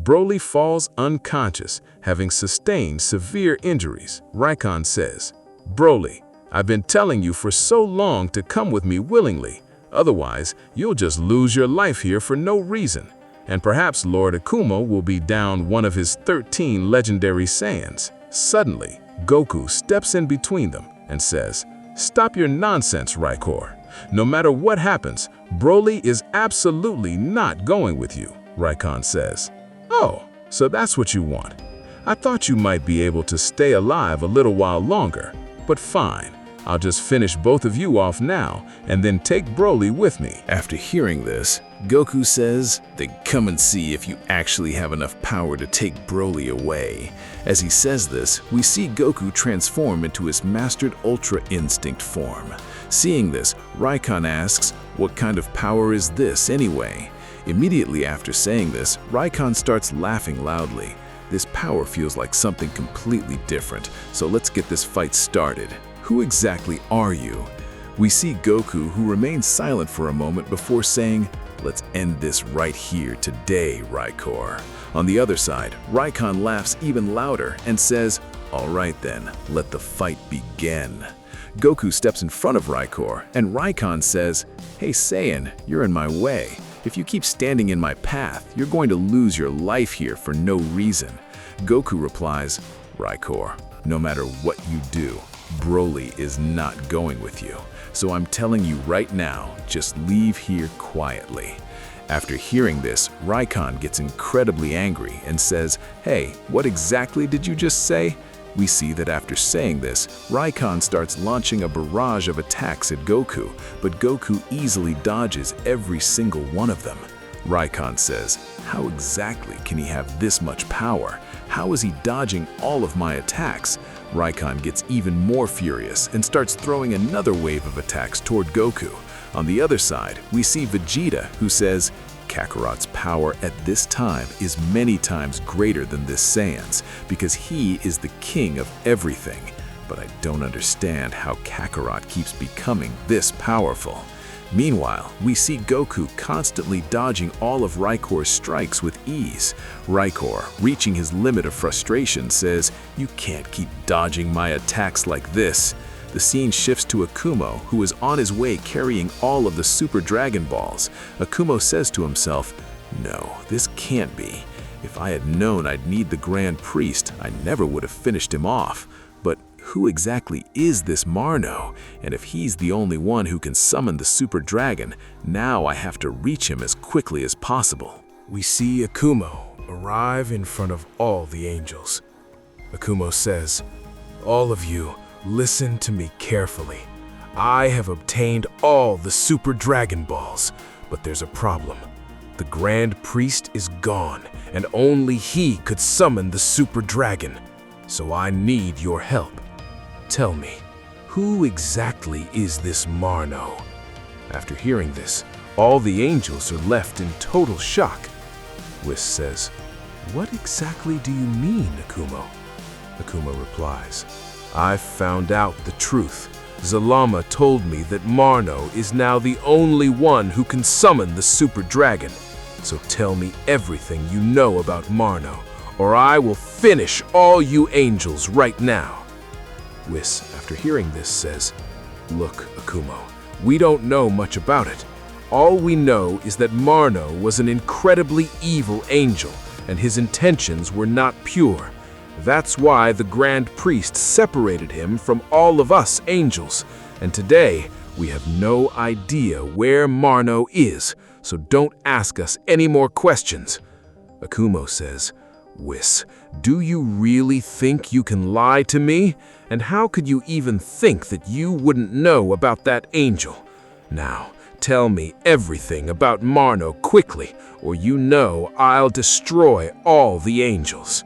Broly falls unconscious, having sustained severe injuries. Reichon says, "Broly, I've been telling you for so long to come with me willingly. Otherwise, you'll just lose your life here for no reason. And perhaps Lord Akumo will be down one of his 13 legendary Saiyans." Suddenly, Goku steps in between them and says, "Stop your nonsense, Reichon. No matter what happens, Broly is absolutely not going with you." Reichon says, "Oh, so that's what you want. I thought you might be able to stay alive a little while longer, but fine. I'll just finish both of you off now and then take Broly with me." After hearing this, Goku says, "Then come and see if you actually have enough power to take Broly away." As he says this, we see Goku transform into his mastered Ultra Instinct form. Seeing this, Reichon asks, "What kind of power is this anyway?" Immediately after saying this, Reichon starts laughing loudly. This power feels like something completely different, so let's get this fight started. Who exactly are you? We see Goku, who remains silent for a moment before saying, "Let's end this right here today, Reichon." On the other side, Reichon laughs even louder and says, "All right then, let the fight begin." Goku steps in front of Reichon, and Reichon says, "Hey Saiyan, you're in my way. If you keep standing in my path, you're going to lose your life here for no reason." Goku replies, "Reichon, no matter what you do, Broly is not going with you. So I'm telling you right now, just leave here quietly." After hearing this, Reichon gets incredibly angry and says, "Hey, what exactly did you just say?" We see that after saying this, Reichon starts launching a barrage of attacks at Goku, but Goku easily dodges every single one of them. Reichon says, "How exactly can he have this much power? How is he dodging all of my attacks?" Reichon gets even more furious and starts throwing another wave of attacks toward Goku. On the other side, we see Vegeta, who says, "Kakarot's power at this time is many times greater than this Saiyan's, because he is the king of everything. But I don't understand how Kakarot keeps becoming this powerful." Meanwhile, we see Goku constantly dodging all of Reichon's strikes with ease. Reichon, reaching his limit of frustration, says, "You can't keep dodging my attacks like this." The scene shifts to Akumo, who is on his way carrying all of the Super Dragon Balls. Akumo says to himself, "No, this can't be. If I had known I'd need the Grand Priest, I never would have finished him off. But who exactly is this Marno? And if he's the only one who can summon the Super Dragon, now I have to reach him as quickly as possible." We see Akumo arrive in front of all the angels. Akumo says, "All of you, listen to me carefully. I have obtained all the Super Dragon Balls, but there's a problem. The Grand Priest is gone, and only he could summon the Super Dragon. So I need your help. Tell me, who exactly is this Marno?" After hearing this, all the angels are left in total shock. Whis says, "What exactly do you mean, Akumo?" Akumo replies, "I've found out the truth. Zalama told me that Marno is now the only one who can summon the Super Dragon. So tell me everything you know about Marno, or I will finish all you angels right now." Whis, after hearing this, says, "Look, Akumo, we don't know much about it. All we know is that Marno was an incredibly evil angel, and his intentions were not pure. That's why the Grand Priest separated him from all of us angels, and today we have no idea where Marno is, so don't ask us any more questions." Akumo says, "Whis, do you really think you can lie to me? And how could you even think that you wouldn't know about that angel? Now, tell me everything about Marno quickly, or you know I'll destroy all the angels."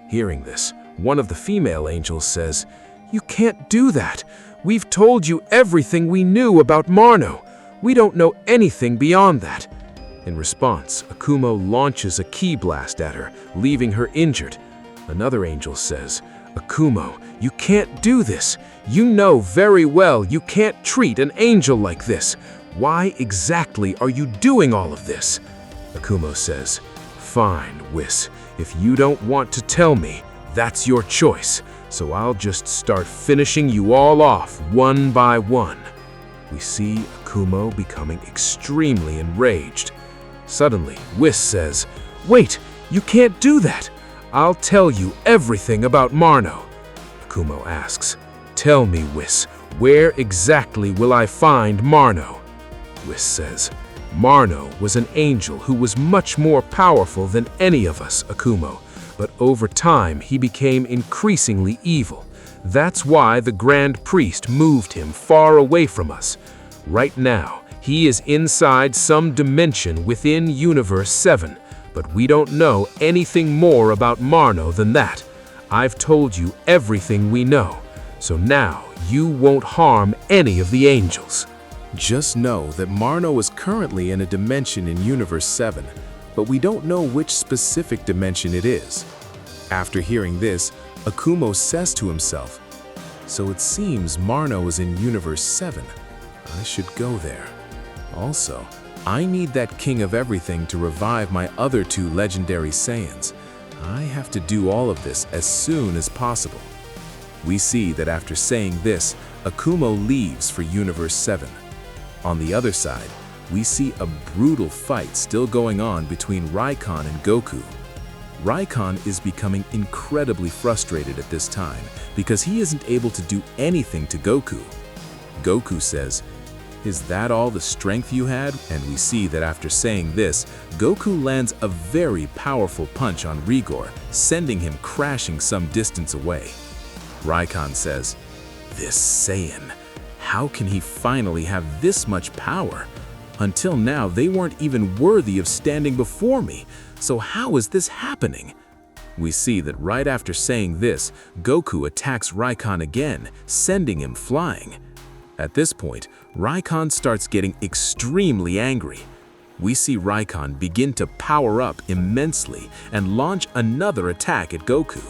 Hearing this, one of the female angels says, "You can't do that. We've told you everything we knew about Marno. We don't know anything beyond that." In response, Akumo launches a ki blast at her, leaving her injured. Another angel says, "Akumo, you can't do this. You know very well you can't treat an angel like this. Why exactly are you doing all of this?" Akumo says, Fine, Whis. If you don't want to tell me, that's your choice. So I'll just start finishing you all off one by one. We see Akumo becoming extremely enraged. Suddenly, Whis says, "Wait, you can't do that. I'll tell you everything about Marno." Akumo asks, "Tell me, Whis, where exactly will I find Marno?" Whis says, "Marno was an angel who was much more powerful than any of us, Akumo, but over time he became increasingly evil. That's why the Grand Priest moved him far away from us. Right now, he is inside some dimension within Universe 7, but we don't know anything more about Marno than that. I've told you everything we know, so now you won't harm any of the angels." Just know that Marno is currently in a dimension in Universe 7, but we don't know which specific dimension it is. After hearing this, Akumo says to himself, "So it seems Marno is in Universe 7. I should go there. Also, I need that King of Everything to revive my other two legendary Saiyans. I have to do all of this as soon as possible." We see that after saying this, Akumo leaves for Universe 7. On the other side, we see a brutal fight still going on between Reichon and Goku. Reichon is becoming incredibly frustrated at this time because he isn't able to do anything to Goku. Goku says, "Is that all the strength you had?" And we see that after saying this, Goku lands a very powerful punch on Rigor, sending him crashing some distance away. Reichon says, "This Saiyan, how can he finally have this much power? Until now, they weren't even worthy of standing before me, so how is this happening?" We see that right after saying this, Goku attacks Reichon again, sending him flying. At this point, Reichon starts getting extremely angry. We see Reichon begin to power up immensely and launch another attack at Goku.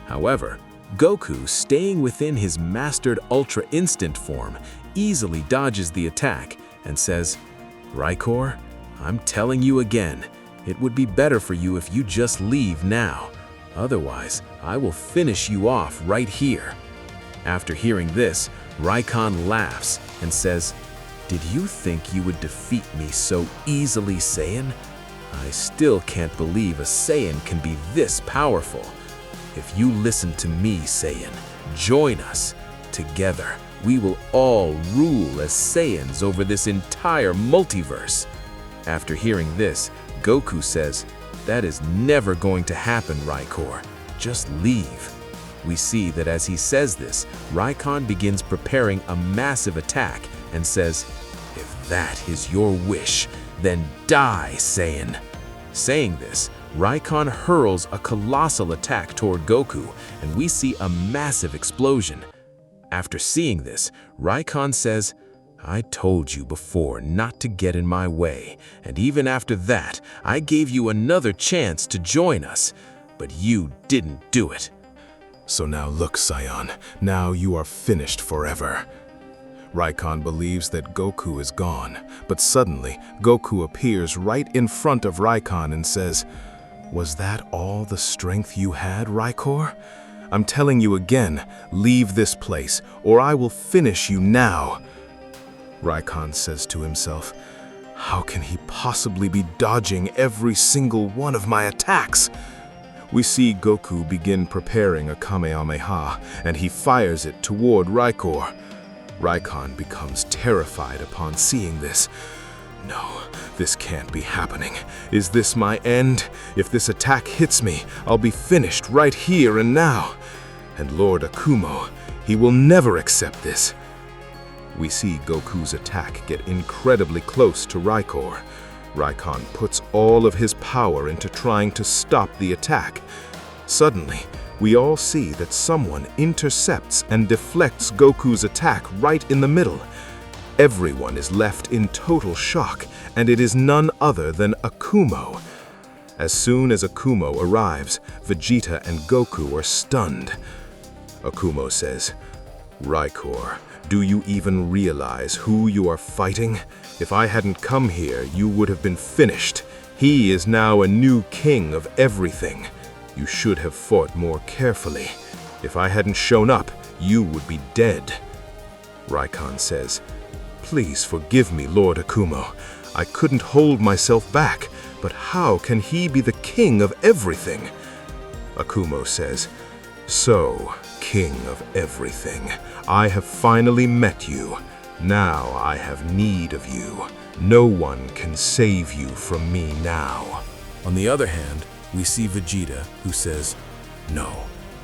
However, Goku, staying within his mastered Ultra Instinct form, easily dodges the attack and says, "Raikor, I'm telling you again, it would be better for you if you just leave now. Otherwise, I will finish you off right here." After hearing this, Reichon laughs and says, "Did you think you would defeat me so easily, Saiyan? I still can't believe a Saiyan can be this powerful. If you listen to me, Saiyan, join us. Together, we will all rule as Saiyans over this entire multiverse." After hearing this, Goku says, "That is never going to happen, Raikor. Just leave." We see that as he says this, Reichon begins preparing a massive attack and says, "If that is your wish, then die, Saiyan." Saying this, Reichon hurls a colossal attack toward Goku, and we see a massive explosion. After seeing this, Reichon says, "I told you before not to get in my way, and even after that, I gave you another chance to join us, but you didn't do it. So now look, Saiyan, now you are finished forever." Reichon believes that Goku is gone, but suddenly Goku appears right in front of Reichon and says, "Was that all the strength you had, Raikor? I'm telling you again, leave this place, or I will finish you now." Reichon says to himself, "How can he possibly be dodging every single one of my attacks?" We see Goku begin preparing a Kamehameha, and he fires it toward Raikor. Reichon becomes terrified upon seeing this. "No, this can't be happening. Is this my end? If this attack hits me, I'll be finished right here and now. And Lord Akumo, he will never accept this." We see Goku's attack get incredibly close to Raikor. Reichon puts all of his power into trying to stop the attack. Suddenly, we all see that someone intercepts and deflects Goku's attack right in the middle. Everyone is left in total shock, and it is none other than Akumo. As soon as Akumo arrives, Vegeta and Goku are stunned. Akumo says, "Raikor, do you even realize who you are fighting? If I hadn't come here, you would have been finished. He is now a new king of everything. You should have fought more carefully. If I hadn't shown up, you would be dead. Reichon says, "Please forgive me, Lord Akumo. I couldn't hold myself back, but how can he be the king of everything?" Akumo says, "So, king of everything, I have finally met you. Now I have need of you. No one can save you from me now." On the other hand, we see Vegeta, who says, "No,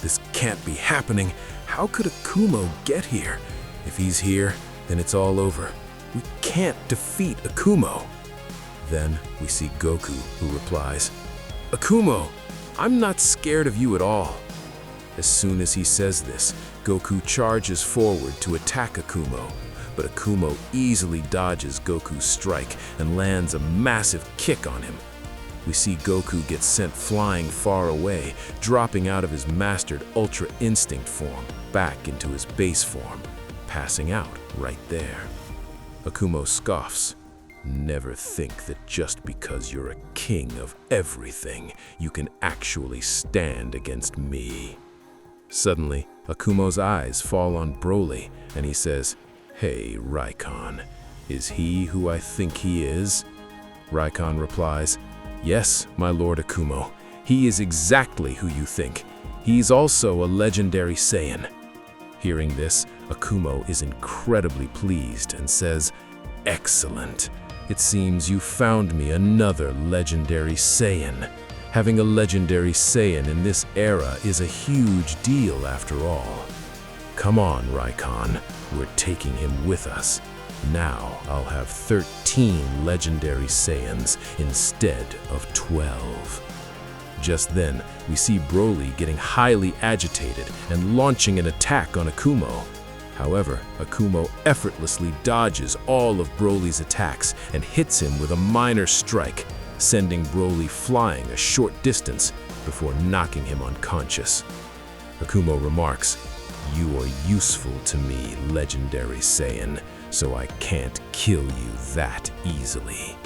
this can't be happening. How could Akumo get here? If he's here, then it's all over. We can't defeat Akumo." Then we see Goku, who replies, "Akumo, I'm not scared of you at all." As soon as he says this, Goku charges forward to attack Akumo, but Akumo easily dodges Goku's strike and lands a massive kick on him. We see Goku get sent flying far away, dropping out of his mastered Ultra Instinct form back into his base form, passing out right there. Akumo scoffs. "Never think that just because you're a king of everything, you can actually stand against me." Suddenly, Akumo's eyes fall on Broly, and he says, "Hey, Reichon, is he who I think he is?" Reichon replies, "Yes, my Lord Akumo, he is exactly who you think. He's also a legendary Saiyan." Hearing this, Akumo is incredibly pleased and says, "Excellent. It seems you found me another legendary Saiyan. Having a legendary Saiyan in this era is a huge deal after all. Come on, Reichon, we're taking him with us. Now I'll have 13 legendary Saiyans instead of 12. Just then, we see Broly getting highly agitated and launching an attack on Akumo. However, Akumo effortlessly dodges all of Broly's attacks and hits him with a minor strike, sending Broly flying a short distance before knocking him unconscious. Akumo remarks, "You are useful to me, legendary Saiyan, so I can't kill you that easily."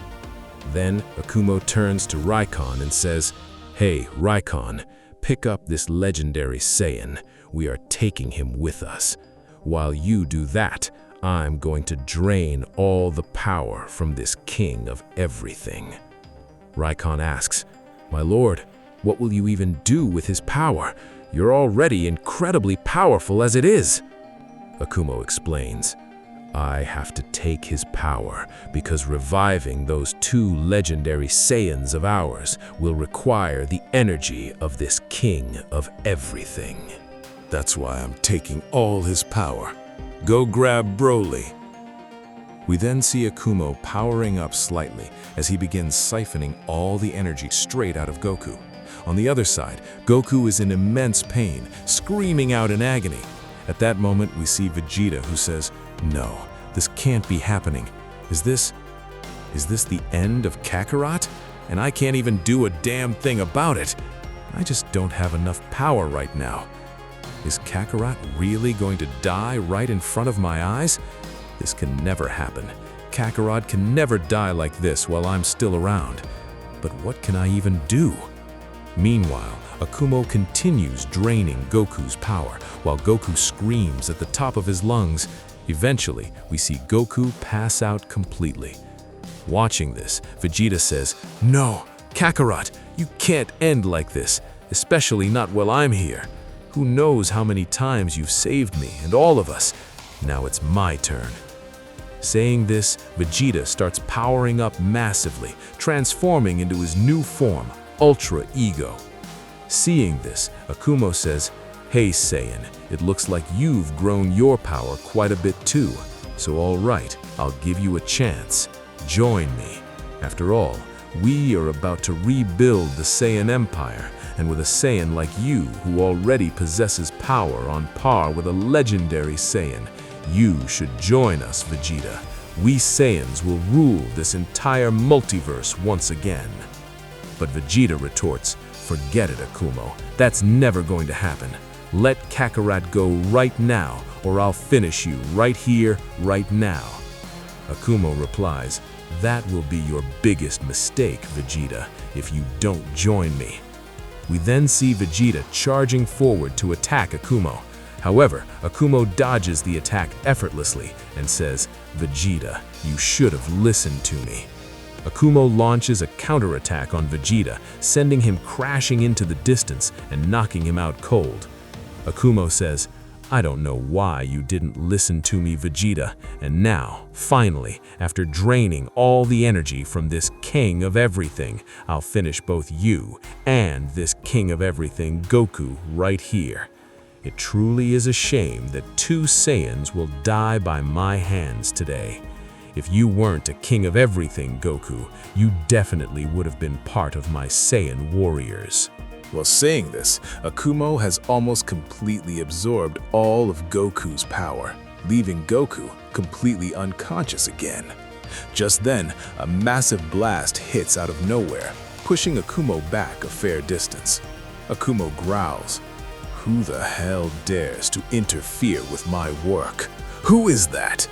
Then Akumo turns to Reichon and says, "Hey, Reichon, pick up this legendary Saiyan. We are taking him with us. While you do that, I'm going to drain all the power from this king of everything." Reichon asks, "My lord, what will you even do with his power? You're already incredibly powerful as it is." Akumo explains, "I have to take his power because reviving those 2 legendary Saiyans of ours will require the energy of this king of everything. That's why I'm taking all his power. Go grab Broly." We then see Akumo powering up slightly as he begins siphoning all the energy straight out of Goku. On the other side, Goku is in immense pain, screaming out in agony. At that moment, we see Vegeta, who says, "No, this can't be happening. Is this the end of Kakarot? And I can't even do a damn thing about it. I just don't have enough power right now. Is Kakarot really going to die right in front of my eyes? This can never happen. Kakarot can never die like this while I'm still around. But what can I even do?" Meanwhile, Akumo continues draining Goku's power while Goku screams at the top of his lungs. Eventually, we see Goku pass out completely. Watching this, Vegeta says, "No, Kakarot, you can't end like this, especially not while I'm here. Who knows how many times you've saved me and all of us. Now it's my turn." Saying this, Vegeta starts powering up massively, transforming into his new form, Ultra Ego. Seeing this, Akumo says, "Hey Saiyan, it looks like you've grown your power quite a bit too. So all right, I'll give you a chance. Join me. After all, we are about to rebuild the Saiyan Empire, and with a Saiyan like you who already possesses power on par with a legendary Saiyan, you should join us, Vegeta. We Saiyans will rule this entire multiverse once again." But Vegeta retorts, "Forget it, Akumo. That's never going to happen. Let Kakarot go right now, or I'll finish you right here, right now." Akumo replies, That will be your biggest mistake, Vegeta, if you don't join me. We then see Vegeta charging forward to attack Akumo. However, Akumo dodges the attack effortlessly and says, "Vegeta, you should have listened to me." Akumo launches a counterattack on Vegeta, sending him crashing into the distance and knocking him out cold. Akumo says, "I don't know why you didn't listen to me, Vegeta, and now, finally, after draining all the energy from this king of everything, I'll finish both you and this king of everything, Goku, right here. It truly is a shame that 2 Saiyans will die by my hands today. If you weren't a king of everything, Goku, you definitely would have been part of my Saiyan warriors." While saying this, Akumo has almost completely absorbed all of Goku's power, leaving Goku completely unconscious again. Just then, a massive blast hits out of nowhere, pushing Akumo back a fair distance. Akumo growls, "Who the hell dares to interfere with my work? Who is that?"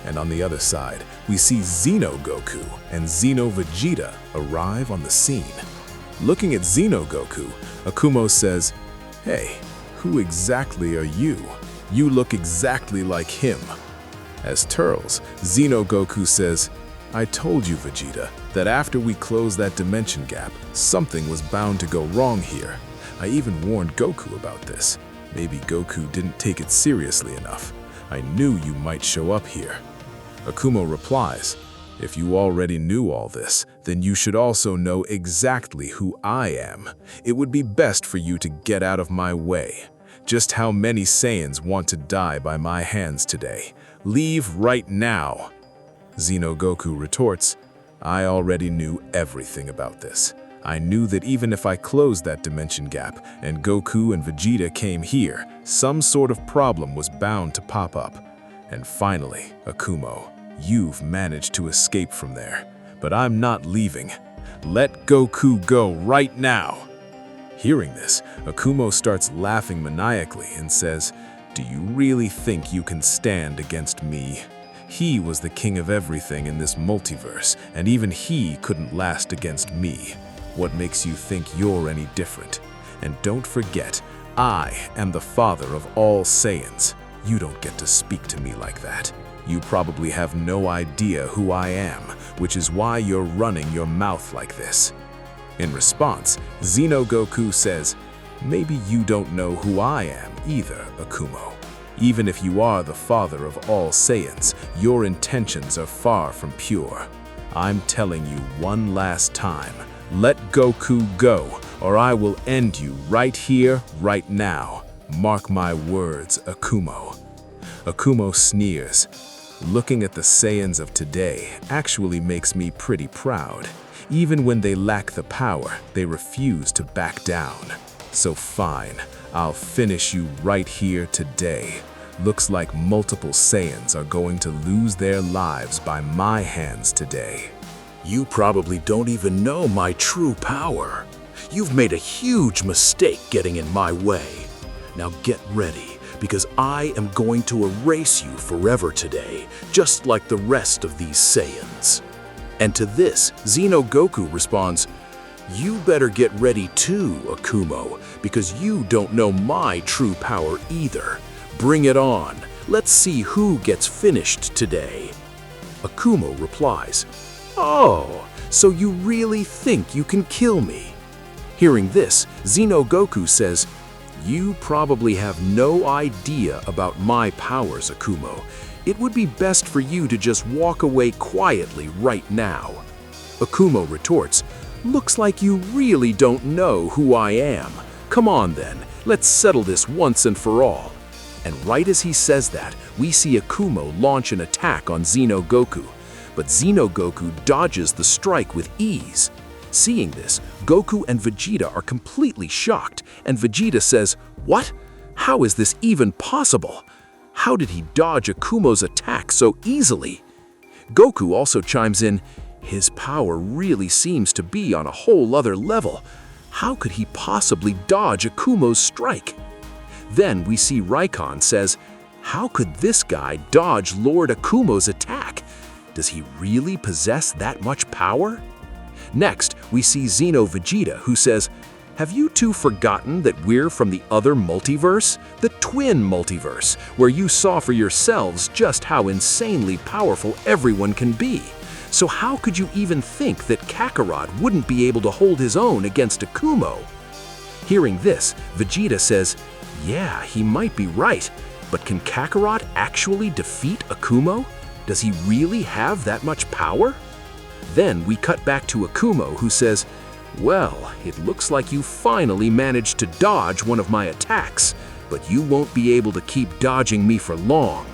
And on the other side, we see Zeno Goku and Xeno Vegeta arrive on the scene. Looking at Zeno Goku, Akumo says, "Hey, who exactly are you? You look exactly like him." As Turles, Zeno Goku says, "I told you, Vegeta, that after we closed that dimension gap, something was bound to go wrong here. I even warned Goku about this. Maybe Goku didn't take it seriously enough. I knew you might show up here." Akumo replies, "If you already knew all this, then you should also know exactly who I am. It would be best for you to get out of my way. Just how many Saiyans want to die by my hands today? Leave right now." Zeno Goku retorts, "I already knew everything about this. I knew that even if I closed that dimension gap and Goku and Vegeta came here, some sort of problem was bound to pop up. And finally, Akumo, you've managed to escape from there. But I'm not leaving. Let Goku go right now." Hearing this, Akumo starts laughing maniacally and says, "Do you really think you can stand against me? He was the king of everything in this multiverse, and even he couldn't last against me. What makes you think you're any different? And don't forget, I am the father of all Saiyans. You don't get to speak to me like that. You probably have no idea who I am, which is why you're running your mouth like this." In response, Zeno Goku says, "Maybe you don't know who I am either, Akumo. Even if you are the father of all Saiyans, your intentions are far from pure. I'm telling you one last time, let Goku go, or I will end you right here, right now. Mark my words, Akumo." Akumo sneers. "Looking at the Saiyans of today actually makes me pretty proud. Even when they lack the power, they refuse to back down. So fine, I'll finish you right here today. Looks like multiple Saiyans are going to lose their lives by my hands today." You probably don't even know my true power. You've made a huge mistake getting in my way. Now get ready, because I am going to erase you forever today, just like the rest of these Saiyans. And to this, Zeno Goku responds, "You better get ready too, Akumo, because you don't know my true power either. Bring it on. Let's see who gets finished today." Akumo replies, "Oh, so you really think you can kill me?" Hearing this, Zeno Goku says, "You probably have no idea about my powers, Akumo. It would be best for you to just walk away quietly right now." Akumo retorts, "Looks like you really don't know who I am. Come on then, let's settle this once and for all." And right as he says that, we see Akumo launch an attack on Zeno Goku. But Zeno Goku dodges the strike with ease. Seeing this, Goku and Vegeta are completely shocked, and Vegeta says, "What? How is this even possible? How did he dodge Akumo's attack so easily?" Goku also chimes in, "His power really seems to be on a whole other level. How could he possibly dodge Akumo's strike?" Then we see Reichon says, "How could this guy dodge Lord Akumo's attack? Does he really possess that much power? Next, we see Xeno Vegeta, who says, "Have you two forgotten that we're from the other multiverse? The twin multiverse, where you saw for yourselves just how insanely powerful everyone can be. So how could you even think that Kakarot wouldn't be able to hold his own against Akumo?" Hearing this, Vegeta says, "Yeah, he might be right, but can Kakarot actually defeat Akumo? Does he really have that much power?" Then we cut back to Akumo, who says, "Well, it looks like you finally managed to dodge one of my attacks, but you won't be able to keep dodging me for long."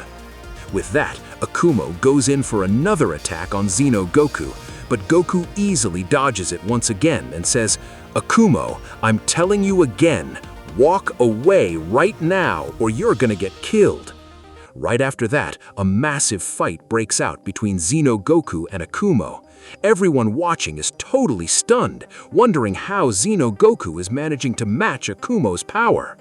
With that, Akumo goes in for another attack on Zeno Goku, but Goku easily dodges it once again and says, "Akumo, I'm telling you again, walk away right now or you're gonna get killed." Right after that, a massive fight breaks out between Zeno Goku and Akumo. Everyone watching is totally stunned, wondering how Zeno Goku is managing to match Akumo's power.